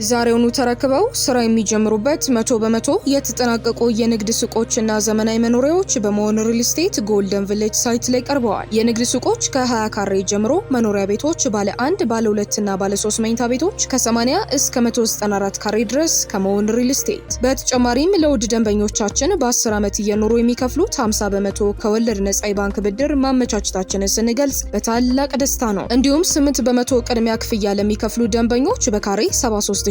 ዛሬውኑ ተረክበው ስራ የሚጀምሩበት 100% የተጠናቀቁ የንግድ ሱቆችና ዘመናዊ መኖሪያዎች በመሆን ሪል ስቴት ጎልደን ቪሌጅ ሳይት ላይ ቀርበዋል። የንግድ ሱቆች ከ20 ካሬ ጀምሮ፣ መኖሪያ ቤቶች ባለ 1፣ ባለ 2 እና ባለ 3 መኝታ ቤቶች ከ80 እስከ 194 ካሬ ድረስ ከመሆን ሪል ስቴት። በተጨማሪም ለውድ ደንበኞቻችን በ10 ዓመት እየኖሩ የሚከፍሉት 50% ከወለድ ነጻ የባንክ ብድር ማመቻቸታችንን ስንገልጽ በታላቅ ደስታ ነው። እንዲሁም 8% ቅድሚያ ክፍያ ለሚከፍሉ ደንበኞች በካሬ 73900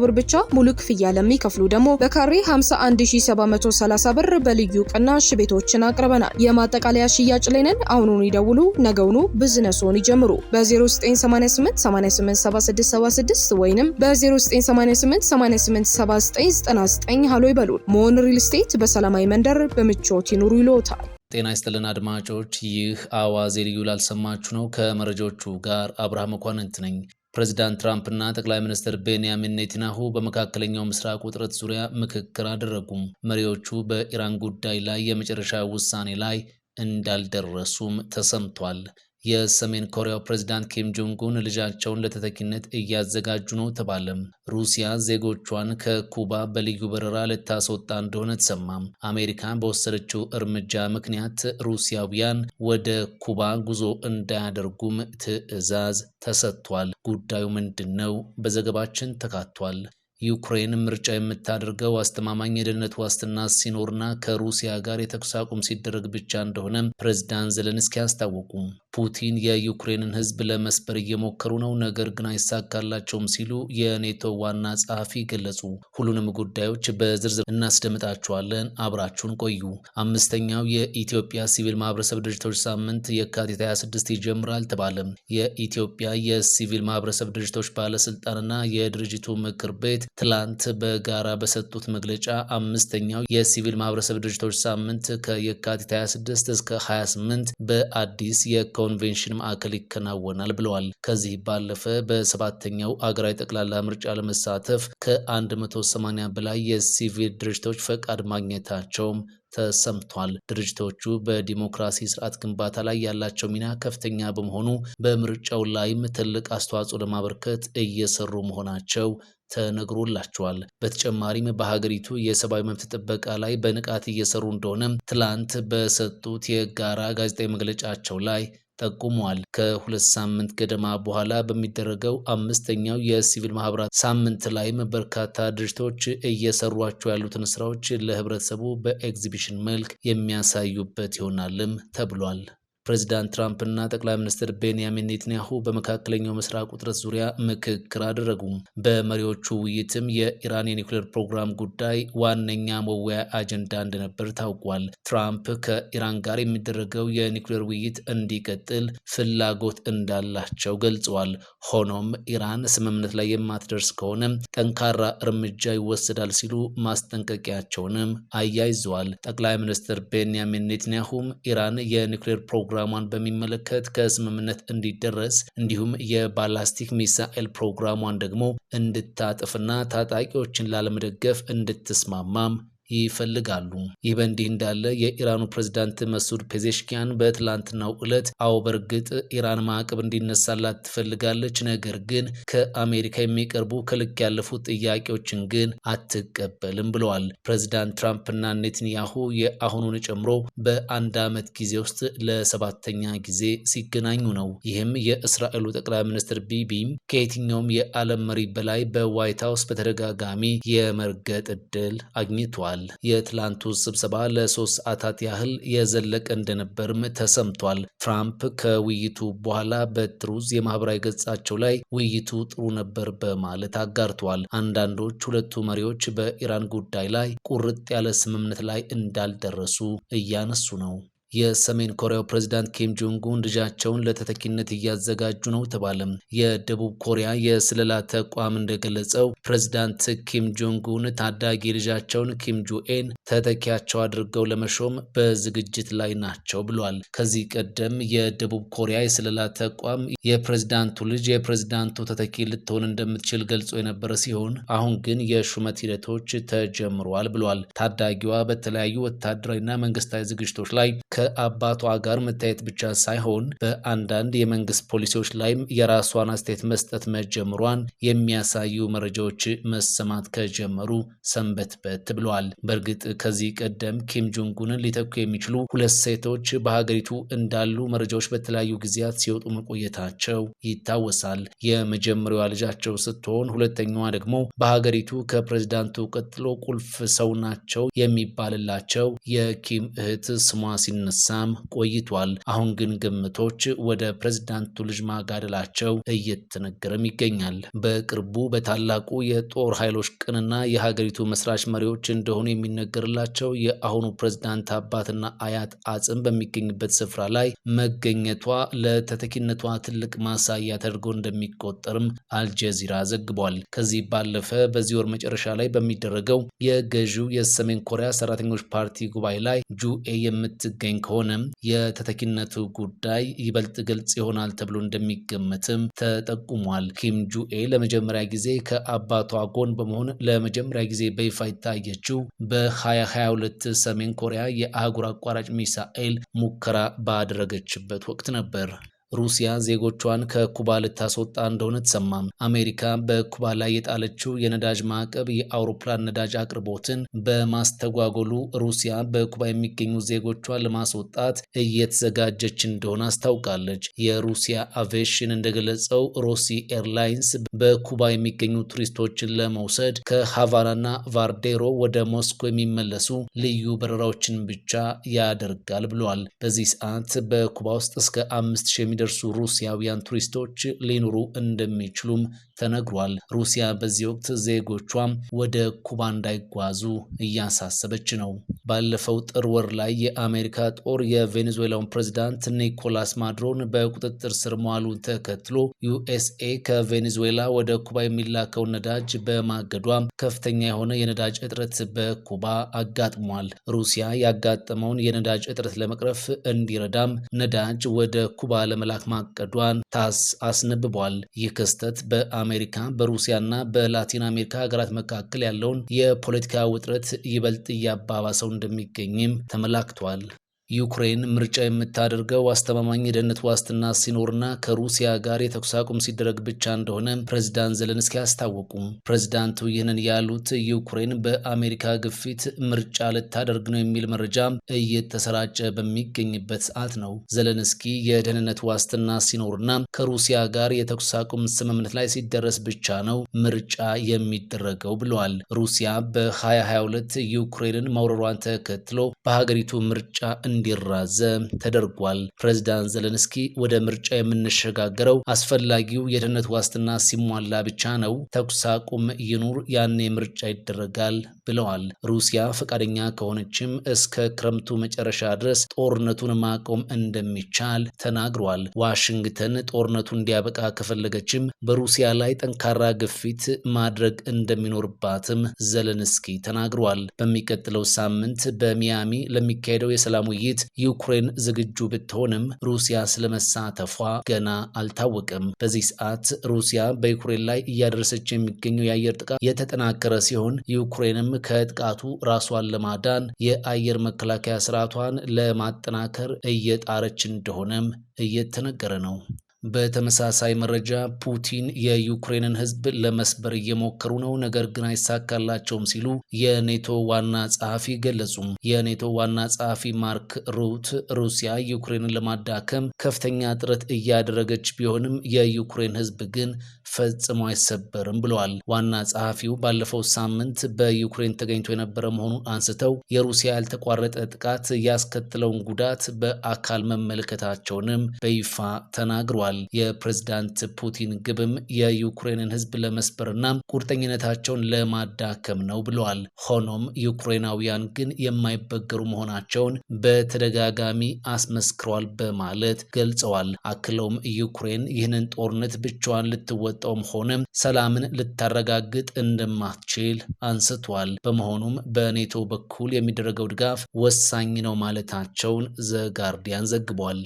ብር ብቻ፣ ሙሉ ክፍያ ለሚከፍሉ ደግሞ በካሬ 51730 ብር በልዩ ቅናሽ ቤቶችን አቅርበናል። የማጠቃለያ ሽያጭ ላይ ነን። አሁኑን ይደውሉ፣ ነገውኑ ቢዝነስዎን ይጀምሩ። በ0988 887676 ወይንም በ0988 887999 ሃሎ ይበሉን። መሆን ሪል ስቴት በሰላማዊ መንደር በምቾት ይኑሩ ይሎታል። ጤና ይስጥልን አድማጮች፣ ይህ አዋዜ ልዩ ላልሰማችሁ ነው። ከመረጃዎቹ ጋር አብርሃም መኳንንት ነኝ። ፕሬዚዳንት ትራምፕ እና ጠቅላይ ሚኒስትር ቤንያሚን ኔታንያሁ በመካከለኛው ምስራቅ ውጥረት ዙሪያ ምክክር አደረጉም። መሪዎቹ በኢራን ጉዳይ ላይ የመጨረሻ ውሳኔ ላይ እንዳልደረሱም ተሰምቷል። የሰሜን ኮሪያው ፕሬዝዳንት ኪም ጆንግ ኡን ልጃቸውን ለተተኪነት እያዘጋጁ ነው ተባለም። ሩሲያ ዜጎቿን ከኩባ በልዩ በረራ ልታስወጣ እንደሆነ ተሰማም። አሜሪካ በወሰደችው እርምጃ ምክንያት ሩሲያውያን ወደ ኩባ ጉዞ እንዳያደርጉም ትዕዛዝ ተሰጥቷል። ጉዳዩ ምንድነው? በዘገባችን ተካቷል። ዩክሬን ምርጫ የምታደርገው አስተማማኝ የደህንነት ዋስትና ሲኖርና ከሩሲያ ጋር የተኩስ አቁም ሲደረግ ብቻ እንደሆነ ፕሬዝዳንት ዘለንስኪ አስታወቁ። ፑቲን የዩክሬንን ሕዝብ ለመስበር እየሞከሩ ነው፣ ነገር ግን አይሳካላቸውም ሲሉ የኔቶ ዋና ጸሐፊ ገለጹ። ሁሉንም ጉዳዮች በዝርዝር እናስደምጣችኋለን። አብራችሁን ቆዩ። 5ኛው የኢትዮጵያ ሲቪል ማህበረሰብ ድርጅቶች ሳምንት የካቲት 26 ይጀምራል ተባለም። የኢትዮጵያ የሲቪል ማህበረሰብ ድርጅቶች ባለስልጣንና የድርጅቱ ምክር ቤት ትላንት በጋራ በሰጡት መግለጫ 5ኛው የሲቪል ማህበረሰብ ድርጅቶች ሳምንት ከየካቲት 26 እስከ 28 በአዲስ የኮንቬንሽን ማዕከል ይከናወናል ብለዋል። ከዚህ ባለፈ በ7ኛው አገራዊ ጠቅላላ ምርጫ ለመሳተፍ ከ180 በላይ የሲቪል ድርጅቶች ፈቃድ ማግኘታቸውም ተሰምቷል። ድርጅቶቹ በዲሞክራሲ ስርዓት ግንባታ ላይ ያላቸው ሚና ከፍተኛ በመሆኑ በምርጫው ላይም ትልቅ አስተዋጽኦ ለማበርከት እየሰሩ መሆናቸው ተነግሮላቸዋል። በተጨማሪም በሀገሪቱ የሰብአዊ መብት ጥበቃ ላይ በንቃት እየሰሩ እንደሆነ ትላንት በሰጡት የጋራ ጋዜጣዊ መግለጫቸው ላይ ጠቁመዋል። ከ2 ሳምንት ገደማ በኋላ በሚደረገው 5ኛው የሲቪል ማህበራት ሳምንት ላይም በርካታ ድርጅቶች እየሰሯቸው ያሉትን ስራዎች ለህብረተሰቡ በኤግዚቢሽን መልክ የሚያሳዩበት ይሆናልም ተብሏል። ፕሬዚዳንት ትራምፕ እና ጠቅላይ ሚኒስትር ቤንያሚን ኔታንያሁ በመካከለኛው ምስራቅ ውጥረት ዙሪያ ምክክር አደረጉ። በመሪዎቹ ውይይትም የኢራን የኒውክሌር ፕሮግራም ጉዳይ ዋነኛ መወያያ አጀንዳ እንደነበር ታውቋል። ትራምፕ ከኢራን ጋር የሚደረገው የኒውክሌር ውይይት እንዲቀጥል ፍላጎት እንዳላቸው ገልጸዋል። ሆኖም ኢራን ስምምነት ላይ የማትደርስ ከሆነ ጠንካራ እርምጃ ይወሰዳል ሲሉ ማስጠንቀቂያቸውንም አያይዘዋል። ጠቅላይ ሚኒስትር ቤንያሚን ኔታንያሁም ኢራን የኒውክሌር ፕሮግራሟን በሚመለከት ከስምምነት እንዲደረስ እንዲሁም የባላስቲክ ሚሳኤል ፕሮግራሟን ደግሞ እንድታጥፍና ታጣቂዎችን ላለመደገፍ እንድትስማማም ይፈልጋሉ። ይህ በእንዲህ እንዳለ የኢራኑ ፕሬዝዳንት መሱድ ፔዜሽኪያን በትላንትናው ዕለት አዎ በእርግጥ ኢራን ማዕቀብ እንዲነሳላት ትፈልጋለች፣ ነገር ግን ከአሜሪካ የሚቀርቡ ከልክ ያለፉት ጥያቄዎችን ግን አትቀበልም ብለዋል። ፕሬዝዳንት ትራምፕና ኔታንያሁ የአሁኑን ጨምሮ በአንድ ዓመት ጊዜ ውስጥ ለ7ኛ ጊዜ ሲገናኙ ነው። ይህም የእስራኤሉ ጠቅላይ ሚኒስትር ቢቢም ከየትኛውም የዓለም መሪ በላይ በዋይት ሀውስ በተደጋጋሚ የመርገጥ ዕድል አግኝቷል። የትላንቱ ስብሰባ ለ3 ሰዓታት ያህል የዘለቀ እንደነበርም ተሰምቷል። ትራምፕ ከውይይቱ በኋላ በትሩዝ የማህበራዊ ገጻቸው ላይ ውይይቱ ጥሩ ነበር በማለት አጋርተዋል። አንዳንዶች ሁለቱ መሪዎች በኢራን ጉዳይ ላይ ቁርጥ ያለ ስምምነት ላይ እንዳልደረሱ እያነሱ ነው። የሰሜን ኮሪያው ፕሬዝዳንት ኪም ጆንግ ኡን ልጃቸውን ለተተኪነት እያዘጋጁ ነው ተባለም። የደቡብ ኮሪያ የስለላ ተቋም እንደገለጸው ፕሬዝዳንት ኪም ጆንግ ኡን ታዳጊ ልጃቸውን ኪም ጆኤን ተተኪያቸው አድርገው ለመሾም በዝግጅት ላይ ናቸው ብሏል። ከዚህ ቀደም የደቡብ ኮሪያ የስለላ ተቋም የፕሬዝዳንቱ ልጅ የፕሬዝዳንቱ ተተኪ ልትሆን እንደምትችል ገልጾ የነበረ ሲሆን አሁን ግን የሹመት ሂደቶች ተጀምረዋል ብሏል። ታዳጊዋ በተለያዩ ወታደራዊና መንግስታዊ ዝግጅቶች ላይ ከአባቷ ጋር መታየት ብቻ ሳይሆን በአንዳንድ የመንግስት ፖሊሲዎች ላይም የራሷን አስተያየት መስጠት መጀመሯን የሚያሳዩ መረጃዎች መሰማት ከጀመሩ ሰንበትበት ብለዋል። በእርግጥ ከዚህ ቀደም ኪም ጆንጉንን ሊተኩ የሚችሉ ሁለት ሴቶች በሀገሪቱ እንዳሉ መረጃዎች በተለያዩ ጊዜያት ሲወጡ መቆየታቸው ይታወሳል። የመጀመሪያዋ ልጃቸው ስትሆን ሁለተኛዋ ደግሞ በሀገሪቱ ከፕሬዝዳንቱ ቀጥሎ ቁልፍ ሰው ናቸው የሚባልላቸው የኪም እህት ስሟ ሲነሳም ቆይቷል። አሁን ግን ግምቶች ወደ ፕሬዝዳንቱ ልጅ ማጋደላቸው እየተነገረም ይገኛል። በቅርቡ በታላቁ የጦር ኃይሎች ቀንና የሀገሪቱ መስራች መሪዎች እንደሆኑ የሚነገርላቸው የአሁኑ ፕሬዝዳንት አባትና አያት አጽም በሚገኝበት ስፍራ ላይ መገኘቷ ለተተኪነቷ ትልቅ ማሳያ ተደርጎ እንደሚቆጠርም አልጀዚራ ዘግቧል። ከዚህ ባለፈ በዚህ ወር መጨረሻ ላይ በሚደረገው የገዢው የሰሜን ኮሪያ ሰራተኞች ፓርቲ ጉባኤ ላይ ጁኤ የምትገኝ ከሆነ የተተኪነቱ ጉዳይ ይበልጥ ግልጽ ይሆናል ተብሎ እንደሚገመትም ተጠቁሟል። ኪም ጁኤ ለመጀመሪያ ጊዜ ከአባቷ ጎን በመሆን ለመጀመሪያ ጊዜ በይፋ የታየችው በ2022 ሰሜን ኮሪያ የአህጉር አቋራጭ ሚሳኤል ሙከራ ባደረገችበት ወቅት ነበር። ሩሲያ ዜጎቿን ከኩባ ልታስወጣ እንደሆነ ተሰማ። አሜሪካ በኩባ ላይ የጣለችው የነዳጅ ማዕቀብ የአውሮፕላን ነዳጅ አቅርቦትን በማስተጓጎሉ ሩሲያ በኩባ የሚገኙ ዜጎቿን ለማስወጣት እየተዘጋጀች እንደሆነ አስታውቃለች። የሩሲያ አቪዬሽን እንደገለጸው ሮሲ ኤርላይንስ በኩባ የሚገኙ ቱሪስቶችን ለመውሰድ ከሃቫናና ቫርዴሮ ወደ ሞስኮ የሚመለሱ ልዩ በረራዎችን ብቻ ያደርጋል ብሏል። በዚህ ሰዓት በኩባ ውስጥ እስከ 5000 ደርሱ ሩሲያውያን ቱሪስቶች ሊኖሩ እንደሚችሉም ተነግሯል። ሩሲያ በዚህ ወቅት ዜጎቿም ወደ ኩባ እንዳይጓዙ እያሳሰበች ነው። ባለፈው ጥር ወር ላይ የአሜሪካ ጦር የቬኔዙዌላውን ፕሬዝዳንት ኒኮላስ ማዱሮን በቁጥጥር ስር መዋሉን ተከትሎ ዩኤስኤ ከቬኔዙዌላ ወደ ኩባ የሚላከውን ነዳጅ በማገዷ ከፍተኛ የሆነ የነዳጅ እጥረት በኩባ አጋጥሟል። ሩሲያ ያጋጠመውን የነዳጅ እጥረት ለመቅረፍ እንዲረዳም ነዳጅ ወደ ኩባ ለመላክ ማቀዷን ታስ አስነብቧል። ይህ ክስተት በአሜሪካ በሩሲያና በላቲን አሜሪካ ሀገራት መካከል ያለውን የፖለቲካ ውጥረት ይበልጥ እያባባሰው እንደሚገኝም ተመላክቷል። ዩክሬን ምርጫ የምታደርገው አስተማማኝ የደህንነት ዋስትና ሲኖርና ከሩሲያ ጋር የተኩስ አቁም ሲደረግ ብቻ እንደሆነ ፕሬዝዳንት ዘለንስኪ አስታወቁ። ፕሬዝዳንቱ ይህንን ያሉት ዩክሬን በአሜሪካ ግፊት ምርጫ ልታደርግ ነው የሚል መረጃ እየተሰራጨ በሚገኝበት ሰዓት ነው። ዘለንስኪ የደህንነት ዋስትና ሲኖርና ከሩሲያ ጋር የተኩስ አቁም ስምምነት ላይ ሲደረስ ብቻ ነው ምርጫ የሚደረገው ብለዋል። ሩሲያ በ2022 ዩክሬንን መውረሯን ተከትሎ በሀገሪቱ ምርጫ እንዲራዘም ተደርጓል። ፕሬዝዳንት ዘለንስኪ ወደ ምርጫ የምንሸጋገረው አስፈላጊው የደህንነት ዋስትና ሲሟላ ብቻ ነው፣ ተኩስ አቁም ይኑር፣ ያኔ ምርጫ ይደረጋል ብለዋል። ሩሲያ ፈቃደኛ ከሆነችም እስከ ክረምቱ መጨረሻ ድረስ ጦርነቱን ማቆም እንደሚቻል ተናግሯል። ዋሽንግተን ጦርነቱ እንዲያበቃ ከፈለገችም በሩሲያ ላይ ጠንካራ ግፊት ማድረግ እንደሚኖርባትም ዘለንስኪ ተናግሯል። በሚቀጥለው ሳምንት በሚያሚ ለሚካሄደው የሰላም ውይይት ዩክሬን ዝግጁ ብትሆንም ሩሲያ ስለመሳተፏ ገና አልታወቀም። በዚህ ሰዓት ሩሲያ በዩክሬን ላይ እያደረሰች የሚገኘው የአየር ጥቃት የተጠናከረ ሲሆን ዩክሬንም ከጥቃቱ ራሷን ለማዳን የአየር መከላከያ ስርዓቷን ለማጠናከር እየጣረች እንደሆነም እየተነገረ ነው። በተመሳሳይ መረጃ ፑቲን የዩክሬንን ሕዝብ ለመስበር እየሞከሩ ነው፣ ነገር ግን አይሳካላቸውም ሲሉ የኔቶ ዋና ጸሐፊ ገለጹ። የኔቶ ዋና ጸሐፊ ማርክ ሩት ሩሲያ ዩክሬንን ለማዳከም ከፍተኛ ጥረት እያደረገች ቢሆንም የዩክሬን ሕዝብ ግን ፈጽሞ አይሰበርም ብለዋል። ዋና ጸሐፊው ባለፈው ሳምንት በዩክሬን ተገኝቶ የነበረ መሆኑን አንስተው የሩሲያ ያልተቋረጠ ጥቃት ያስከትለውን ጉዳት በአካል መመልከታቸውንም በይፋ ተናግረዋል። የፕሬዝዳንት ፑቲን ግብም የዩክሬንን ህዝብ ለመስበርና ቁርጠኝነታቸውን ለማዳከም ነው ብለዋል። ሆኖም ዩክሬናውያን ግን የማይበገሩ መሆናቸውን በተደጋጋሚ አስመስክረዋል በማለት ገልጸዋል። አክለውም ዩክሬን ይህንን ጦርነት ብቻዋን ልትወጣ ልታወጣውም ሆነ ሰላምን ልታረጋግጥ እንደማትችል አንስቷል። በመሆኑም በኔቶ በኩል የሚደረገው ድጋፍ ወሳኝ ነው ማለታቸውን ዘጋርዲያን ዘግቧል።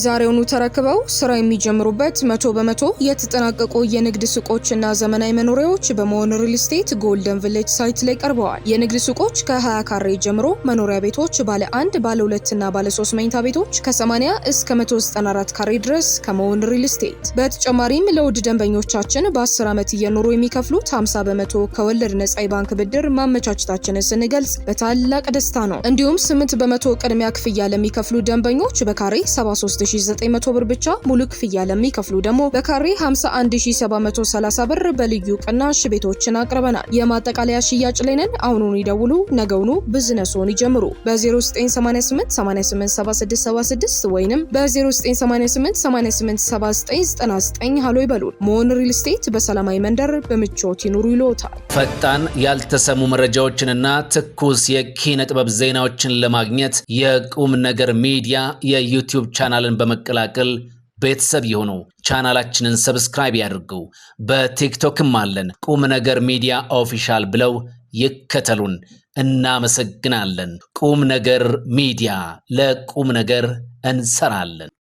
ዛሬውኑ ተረክበው ስራ የሚጀምሩበት 100% የተጠናቀቁ የንግድ ሱቆችና ዘመናዊ መኖሪያዎች በመሆን ሪል ስቴት ጎልደን ቪሌጅ ሳይት ላይ ቀርበዋል። የንግድ ሱቆች ከ20 ካሬ ጀምሮ፣ መኖሪያ ቤቶች ባለ 1፣ ባለ 2 እና ባለ 3 መኝታ ቤቶች ከ80 እስከ 194 ካሬ ድረስ ከመሆን ሪል ስቴት። በተጨማሪም ለውድ ደንበኞቻችን በ10 ዓመት እየኖሩ የሚከፍሉት 50% ከወለድ ነጻ የባንክ ብድር ማመቻቸታችንን ስንገልጽ በታላቅ ደስታ ነው። እንዲሁም 8% ቅድሚያ ክፍያ ለሚከፍሉ ደንበኞች በካሬ 73900 ብር ብቻ፣ ሙሉ ክፍያ ለሚከፍሉ ደግሞ በካሬ 51730 ብር በልዩ ቅናሽ ቤቶችን አቅርበናል። የማጠቃለያ ሽያጭ ላይ ነን። አሁኑን ይደውሉ፣ ነገውኑ ቢዝነስዎን ይጀምሩ። በ0988 887676 ወይንም በ0988 887999 ሃሎ ይበሉን። መሆን ሪል ስቴት በሰላማዊ መንደር በምቾት ይኑሩ ይሎታል። ፈጣን ያልተሰሙ መረጃዎችንና ትኩስ የኪነ ጥበብ ዜናዎችን ለማግኘት የቁም ነገር ሚዲያ የዩቲዩብ ቻናልን በመቀላቀል ቤተሰብ የሆኑ ቻናላችንን ሰብስክራይብ ያድርጉ። በቲክቶክም አለን። ቁም ነገር ሚዲያ ኦፊሻል ብለው ይከተሉን። እናመሰግናለን። ቁም ነገር ሚዲያ፣ ለቁም ነገር እንሰራለን።